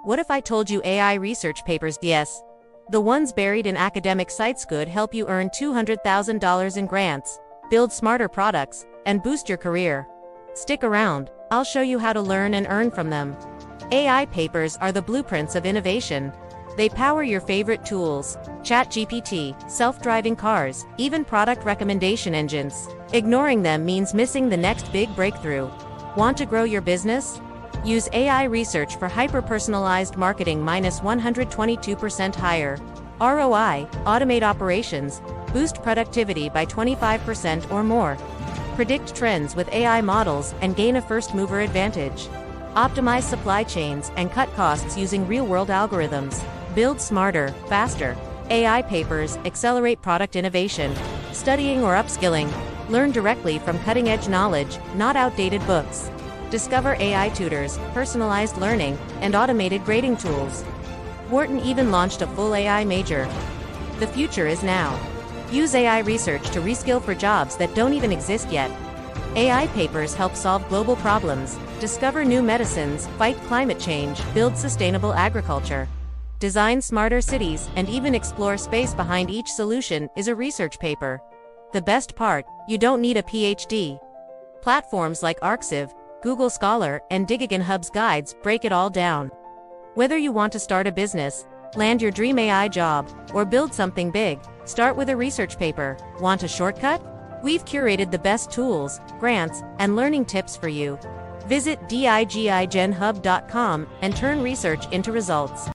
What if I told you AI research papers? Yes. The ones buried in academic sites could help you earn $200,000 in grants, build smarter products, and boost your career. Stick around, I'll show you how to learn and earn from them. AI papers are the blueprints of innovation. They power your favorite tools: ChatGPT, self-driving cars, even product recommendation engines. Ignoring them means missing the next big breakthrough. Want to grow your business? Use AI research for hyper-personalized marketing -122% higher ROI, automate operations, boost productivity by 25% or more. Predict trends with AI models and gain a first-mover advantage. Optimize supply chains and cut costs using real-world algorithms. Build smarter, faster. AI papers accelerate product innovation. Studying or upskilling, learn directly from cutting-edge knowledge, not outdated books. Discover AI tutors, personalized learning, and automated grading tools. Wharton even launched a full AI major. The future is now. Use AI research to reskill for jobs that don't even exist yet. AI papers help solve global problems, discover new medicines, fight climate change, build sustainable agriculture, design smarter cities, and even explore space. Behind each solution is a research paper. The best part, you don't need a PhD. Platforms like Arxiv, Google Scholar, and DigiGenHub's guides break it all down. Whether you want to start a business, land your dream AI job, or build something big, start with a research paper. Want a shortcut? We've curated the best tools, grants, and learning tips for you. Visit DigiGenHub.com and turn research into results.